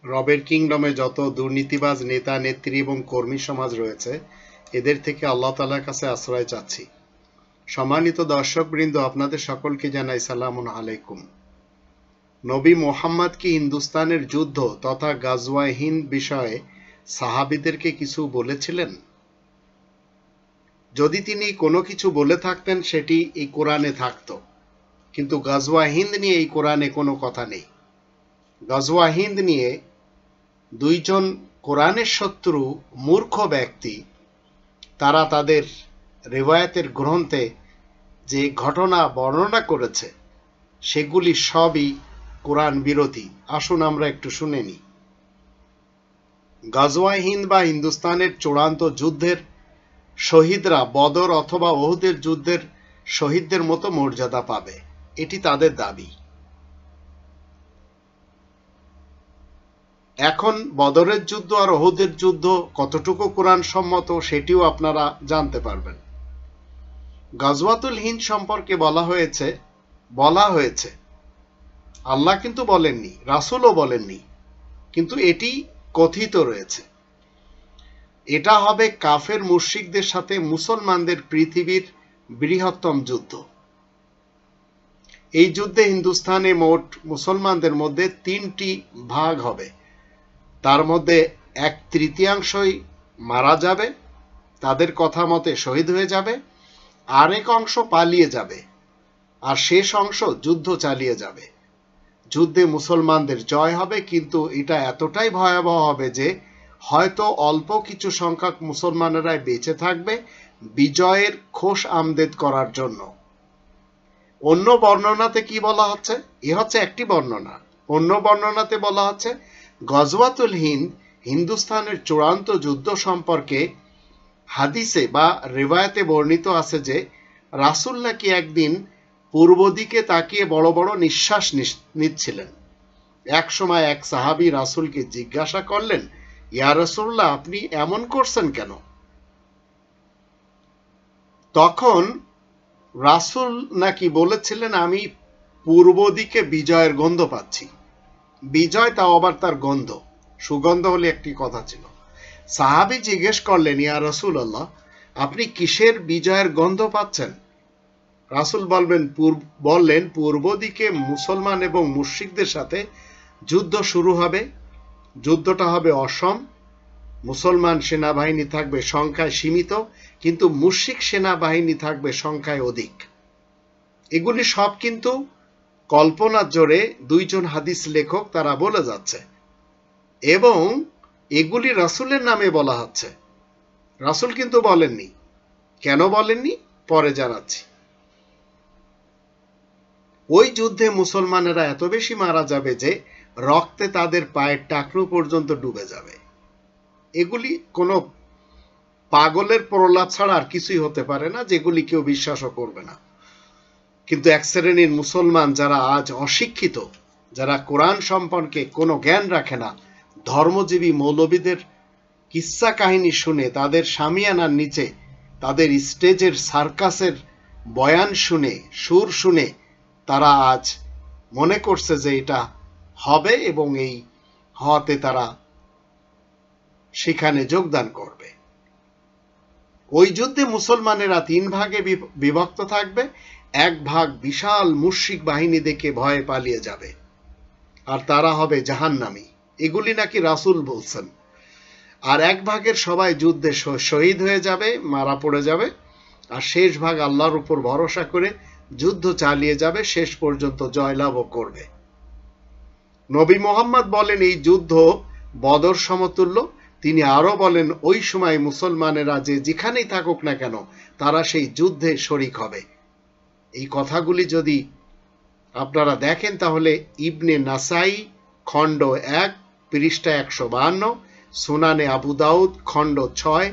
রবের কিংডমে যত দুর্নীতিবাজ নেতা নেত্রী এবং কর্মী সমাজ রয়েছে এদের থেকে আল্লাহ তাআলার কাছে আশ্রয় চাচ্ছি। সম্মানিত দর্শকবৃন্দ, আপনাদের সকলকে জানাই সালামুন আলাইকুম। নবী মুহাম্মদ কি হিন্দুস্তানের যুদ্ধ তথা গাজওয়ায়ে হিন্দ বিষয়ে সাহাবীদেরকে কিছু বলেছিলেন? যদি তিনি কোনো কিছু বলে থাকতেন সেটি এই কোরআনে থাকতো, কিন্তু গাজওয়ায়ে হিন্দ নিয়ে এই কোরআনে কোনো কথা নেই। গাজওয়ায়ে হিন্দ নিয়ে দুইজন কোরআনের শত্রু মূর্খ ব্যক্তি তারা তাদের রিওয়ায়াতের গ্রন্থে যে ঘটনা বর্ণনা করেছে সেগুলি সবই কোরআন বিরোধী। আসুন আমরা একটু শুনে নিই। গাজওয়ায়ে হিন্দ বা হিন্দুস্তানের চূড়ান্ত যুদ্ধের শহীদরা বদর অথবা উহুদের যুদ্ধের শহীদদের মতো মর্যাদা পাবে, এটি তাদের দাবি। এখন বদরের যুদ্ধ আর উহুদের যুদ্ধ কতটুকু কোরআন সম্মত সেটিও আপনারা জানতে পারবেন। গাজওয়াতুল হিন্দ সম্পর্কে বলা হয়েছে, আল্লাহ কিন্তু বলেননি, রাসূলও বলেননি, কিন্তু এটি কথিত রয়েছে। এটা হবে কাফের মুশরিকদের সাথে মুসলমানদের পৃথিবীর বৃহত্তম যুদ্ধ। এই যুদ্ধে হিন্দুস্তানে মোট মুসলমানদের মধ্যে 3টি ভাগ হবে। তার মধ্যে 1/3 মারা যাবে, তাদের কথা মতে শহীদ হয়ে যাবে, আরেক অংশ পালিয়ে যাবে, আর শেষ অংশ যুদ্ধ চালিয়ে যাবে। যুদ্ধে মুসলমানদের জয় হবে, কিন্তু এটা এতটাই ভয়াবহ হবে যে হয়তো অল্প কিছু সংখ্যক মুসলমানেরাই বেঁচে থাকবে বিজয়ের খোশ আমদেদ করার জন্য। অন্য বর্ণনাতে কি বলা হচ্ছে? এ হচ্ছে একটি বর্ণনা। অন্য বর্ণনাতে বলা হচ্ছে গজওয়াতুল হিন্দ হিন্দুস্তানের চূড়ান্ত যুদ্ধ সম্পর্কে হাদিসে বা রিওয়ায়াতে বর্ণিত আছে যে রাসূল নাকি একদিন পূর্ব দিকে তাকিয়ে বড় বড় নিঃশ্বাস নিচ্ছিলেন। এক সময় এক সাহাবী রাসূলকে জিজ্ঞাসা করলেন, ইয়া রাসূলুল্লাহ, আপনি এমন করছেন কেন? তখন রাসূল নাকি বলেছিলেন, আমি পূর্ব দিকে বিজয়ের গন্ধ পাচ্ছি। বিজয়, তাও আবার তার গন্ধ, সুগন্ধ হলে একটি কথা ছিল। সাহাবী জিজ্ঞেস করলেন, ইয়া রাসূলুল্লাহ, আপনি কিসের বিজয়ের গন্ধ পাচ্ছেন? রাসূল বললেন, পূর্ব দিকে মুসলমান এবং মুশরিকদের সাথে যুদ্ধ শুরু হবে। যুদ্ধটা হবে অসম। মুসলমান সেনাবাহিনী থাকবে সংখ্যায় সীমিত, কিন্তু মুশরিক সেনাবাহিনী থাকবে সংখ্যায় অধিক। এগুলি সব কিন্তু কল্পনার জোরে দুইজন হাদিস লেখক তারা বলে যাচ্ছে, এবং এগুলি রাসূলের নামে বলা হচ্ছে। রাসূল কিন্তু বলেননি। কেন বলেননি পরে জানাচ্ছি। ওই যুদ্ধে মুসলমানেরা এত বেশি মারা যাবে যে রক্তে তাদের পায়ের টাকরু পর্যন্ত ডুবে যাবে। এগুলি কোনো পাগলের প্রলাপ ছাড়া আর কিছুই হতে পারে না, যেগুলি কেউ বিশ্বাসও করবে না। কিন্তু এক শ্রেণীর মুসলমান যারা আজ অশিক্ষিত, যারা কোরআন সম্পর্কে কোনো জ্ঞান রাখে না, ধর্মজীবী মৌলবীদের কিস্সা কাহিনী শুনে, তাদের শামিয়ানার নিচে তাদের স্টেজের সার্কাসের বয়ান শুনে, সুর শুনে তারা আজ মনে করছে যে এটা হবে এবং এই হওয়াতে তারা সেখানে যোগদান করবে। ওই যুদ্ধে মুসলমানেরা 3 ভাগে বিভক্ত থাকবে। এক ভাগ বিশাল মুশরিক বাহিনী দেখে ভয়ে পালিয়ে যাবে, আর তারা হবে জাহান্নামী। এগুলি নাকি রাসূল বলছেন। আর এক ভাগের সবাই যুদ্ধে শহীদ হয়ে যাবে, মারা পড়ে যাবে, আর শেষ ভাগ আল্লাহর উপর ভরসা করে যুদ্ধ চালিয়ে যাবে, শেষ পর্যন্ত জয়লাভও করবে। নবী মুহাম্মদ বলেন এই যুদ্ধ বদর সমতুল্য। তিনি আরো বলেন ওই সময় মুসলমানেরা যে যেখানেই থাকুক না কেন তারা সেই যুদ্ধে শরিক হবে। এই কথাগুলি যদি আপনারা দেখেন তাহলে ইবনে নাসাই খণ্ড 1 পৃষ্ঠা 152, সুনানে আবু দাউদ খণ্ড 6,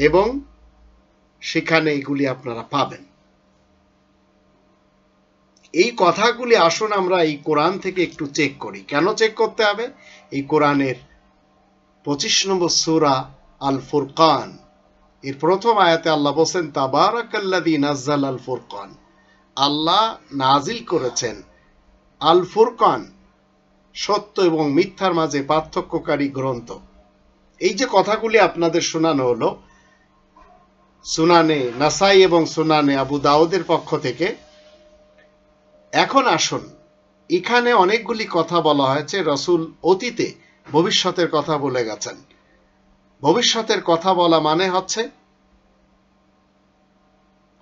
এবং সেখানে এগুলি আপনারা পাবেন। এই কথাগুলি আসুন আমরা এই কোরআন থেকে একটু চেক করি। কেন চেক করতে হবে? এই কোরআনের 25 নম্বর সূরা আল ফুরকান এর প্রথম আয়াতে আল্লাহ বলেন, তাবারাকাল্লাযী নাযালাল ফুরকান। আল্লাহ নাজিল করেছেন আল ফুরকান, সত্য এবং মিথ্যার মাঝে পার্থক্যকারী গ্রন্থ। এই যে কথাগুলি আপনাদের শোনানো হলো সুনানে নাসাই এবং সুনানে আবু দাউদের পক্ষ থেকে। এখন আসুন, এখানে অনেকগুলি কথা বলা হয়েছে। রাসূল অতীতে ভবিষ্যতের কথা বলে গেছেন। ভবিষ্যতের কথা বলা মানে হচ্ছে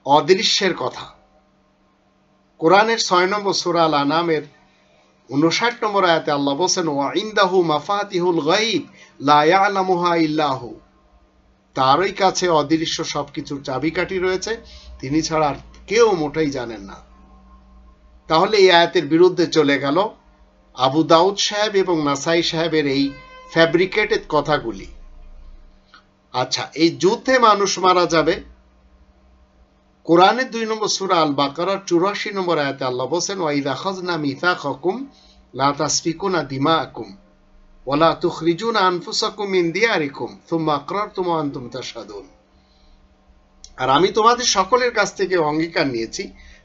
অদৃশ্যের কথা। কোরআনের 6 নম্বর সূরা আল আনামের 59 নম্বর আয়াতে আল্লাহ বলেন, ওয়া ইনদাহু মাফাতিহুল গায়ব লা ইয়ালামুহা ইল্লা হু। তারই কাছে অদৃশ্য সবকিছুর চাবিকাঠি রয়েছে, তিনি ছাড়া আর কেউ মোটেই জানেন না। তাহলে এই আয়াতের বিরুদ্ধে চলে গেল আবু দাউদ সাহেব এবং নাসাই সাহেবের এই ফ্যাব্রিকেটেড কথাগুলি। আচ্ছা, এই যুদ্ধে মানুষ মারা যাবে। কোরআনের 2 নম্বর সূরা আল বাকারার 84 নম্বর আয়াতে আল্লাহ বলেন, ওয়া ইযা আখাযনা মিসাকাকুম লা তাসফিকুনা দিমাআকুম ওয়া লা তুখরিজুনা আনফুসাকুম মিন দিয়ারিকুম সুম্মা আকরারতুম ওয়া আনতুম তাশহাদুন। আর আমি তোমাদের সকলের কাছ থেকে অঙ্গীকার নিয়েছি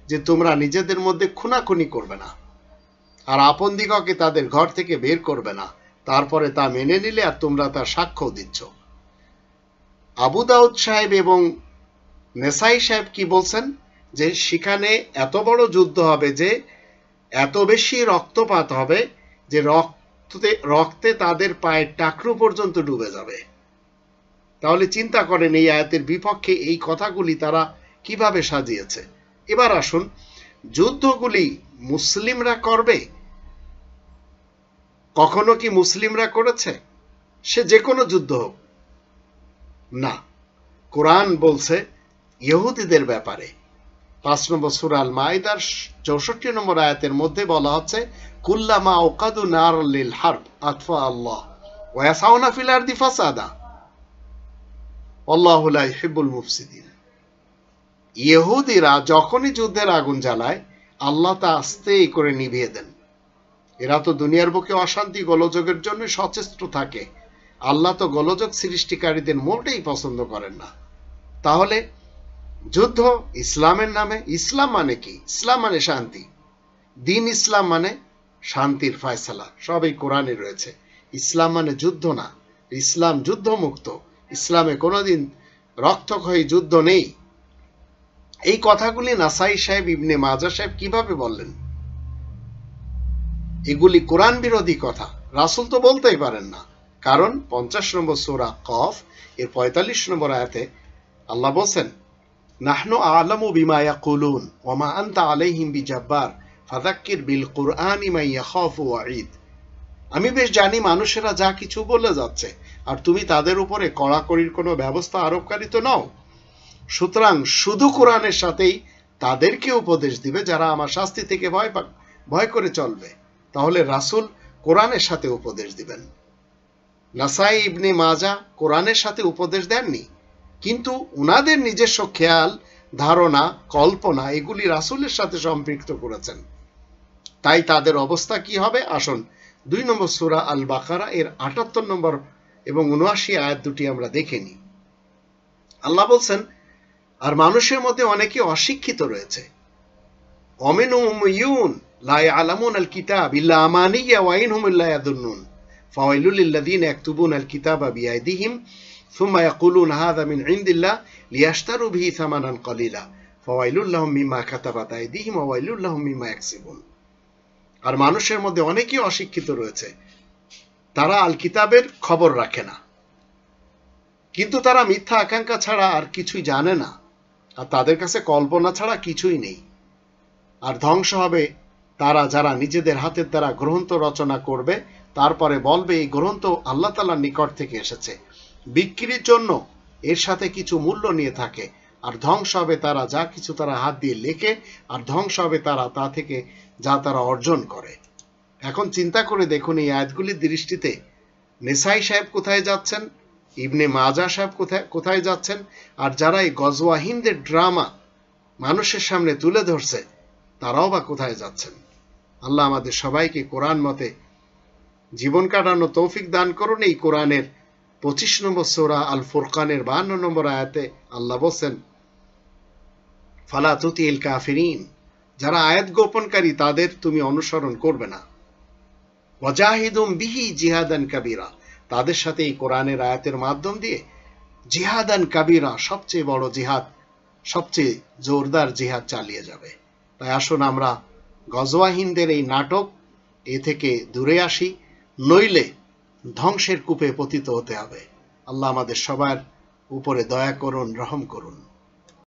যে তোমরা নিজেদের মধ্যে খুনাখুনি করবে না, আর আপন দিগকে তাদের ঘর থেকে বের করবে না, তারপরে তা মেনে নিলে আর তোমরা তার সাক্ষ্য দিচ্ছ। আবু দাউদ সাহেব এবং নেসাই সাহেব কি বলছেন, যে সেখানে এত বড় যুদ্ধ হবে, যে এত বেশি রক্তপাত হবে যে রক্তে তাদের পায়ের টাকরু পর্যন্ত ডুবে যাবে। তাহলে চিন্তা করেন এই আয়াতের বিপক্ষে এই কথাগুলি তারা কিভাবে সাজিয়েছে। এবার আসুন, যুদ্ধগুলি মুসলিমরা করবে? কখনো কি মুসলিমরা করেছে? সে যে কোনো যুদ্ধ হোক না। কোরআন বলছে ইহুদিদের ব্যাপারে। 5 নম্বর সূরা আল মাইদার 64 নম্বর আয়াতের মধ্যে বলা হচ্ছে, কুল্লামা আওকাদু নার লিল হারব আতফা আল্লাহ ওয়া ইয়াসাউনা ফিল আরদি ফাসাদা আল্লাহু লা ইউহিব্বুল মুফসিদিন। ইহুদিরা যখনই যুদ্ধের আগুন জ্বালায়, আল্লাহ তা আস্তে করে নিভিয়ে দেন। এরা তো দুনিয়ার বুকে অশান্তি গোলযোগের জন্য সচেষ্ট থাকে। আল্লাহ তো গোলযোগ সৃষ্টিকারীদের মোটেই পছন্দ করেন না। তাহলে যুদ্ধ ইসলামের নামে। ইসলাম মানে কি? ইসলাম মানে শান্তি। দিন ইসলাম মানে শান্তির ফয়সালা, সবই কোরআনে রয়েছে। ইসলাম মানে যুদ্ধ না, ইসলাম যুদ্ধ মুক্ত। ইসলামে কোনোদিন রক্তক্ষয়ী যুদ্ধ নেই। এই কথাগুলি নাসাই সাহেব, ইবনে মাজাহ সাহেব কিভাবে বললেন? এগুলি কোরআন বিরোধী কথা। রাসূল তো বলতেই পারেন না। কারণ 50 নম্বর সূরা কফ এর 45 নম্বর আয়াতে আল্লাহ বলেন, নাহনু আ'লামু বিমা ইয়াকুলুন ওয়া মা আনতা আলাইহিম বিজাব্বার ফাযাক্কির বিল কুরআনি মান ইয়াখাফু ওয়াঈদ। আমি বেশ জানি মানুষেরা যা কিছু বলে যাচ্ছে, আর তুমি তাদের উপরে কড়াকড়ির কোনো ব্যবস্থা আরোপকারী তো নও। সুতরাং শুধু কোরআনের সাথেই তাদেরকে উপদেশ দিবে যারা আমার শাস্তি থেকে ভয় করে চলবে। তাহলে রাসূল কোরআনের সাথে উপদেশ দিবেন। নাসাই ইবনে মাজাহ কোরআনের সাথে উপদেশ দেননি, কিন্তু উনাদের নিজস্ব খেয়াল, ধারণা, কল্পনা এগুলি রাসূলের সাথে সম্পৃক্ত করেছেন। তাই তাদের অবস্থা কি হবে? আসুন 2 নম্বর সূরা আল বাকারা এর 78 নম্বর এবং 79 আয়াত দুটি আমরা দেখে নিই। আল্লাহ বলছেন, আর মানুষের মধ্যে অনেকে অশিক্ষিত রয়েছে। অমিনহুম উম্মিয়ুন লা ইয়ালামুন আল কিতাব ইল্লা আমানিয়া ওয়া ইনহুম ইল্লা ইয়াদুন্নুন ফাওয়াইলুল লিল্লাযিনা ইয়াকতুবুনা আল কিতাবা বিআইদিহিম সুম্মা ইয়াকুলুনা হাযা মিন ইনদিল্লাহ লিয়াশতারু বিহি সামানান কলিলা ফাওয়াইলুল লাহুম মিম্মা কাতাবাত আইদিহিম ওয়া ওয়াইলুল লাহুম মিম্মা ইয়াকসিবুন। আর মানুষের মধ্যে অনেকেই অশিক্ষিত রয়েছে, তারা আল কিতাবের খবর রাখে না, কিন্তু তারা মিথ্যা আকাঙ্ক্ষা ছাড়া আর কিছুই জানে না, আর তাদের কাছে কল্পনা ছাড়া কিছুই নেই। আর ধ্বংস হবে তারা যারা নিজেদের হাতের দ্বারা গ্রন্থ রচনা করবে, তারপরে বলবে এই গ্রন্থ আল্লাহ তাআলার নিকট থেকে এসেছে, বিক্রির জন্য এর সাথে কিছু মূল্য নিয়ে থাকে। আর ধ্বংস হবে তারা যা কিছু তারা হাত দিয়ে লেখে, আর ধ্বংস হবে তারা তা থেকে যা তারা অর্জন করে। এখন চিন্তা করে দেখুন এই আয়াতগুলির দৃষ্টিতে নেসাই সাহেব কোথায় যাচ্ছেন, ইবনে মাজাহ সাহেব কোথায় যাচ্ছেন, আর যারা এই গজওয়া হিন্দের ড্রামা মানুষের সামনে তুলে ধরছে তারাও বা কোথায় যাচ্ছেন। আল্লাহ আমাদের সবাইকে কোরআন মতে জীবন কাটানো তৌফিক দান করুন। এই কোরআনের 25 নম্বর সূরা আল ফুরকানের 52 নম্বর আয়াতে আল্লাহ বলেন, ফালা তুতিল কাফিরিন, যারা আয়াত গোপনকারী তাদের তুমি অনুসরণ করবে না। ওয়াজাহিদুম বিহি জিহাদান কাবীরা, তাদের সাথে এই কোরআনের আয়াতের মাধ্যম দিয়ে জিহাদান কাবীরা, সবচেয়ে বড় জিহাদ, সবচেয়ে জোরদার জিহাদ চালিয়ে যাবে। তাই আসুন আমরা গজওয়া হিন্দের এই নাটক এ থেকে দূরে আসি, নইলে ধ্বংসের কূপে পতিত হতে হবে। আল্লাহ আমাদের সবার উপরে দয়া করুন, রহম করুন।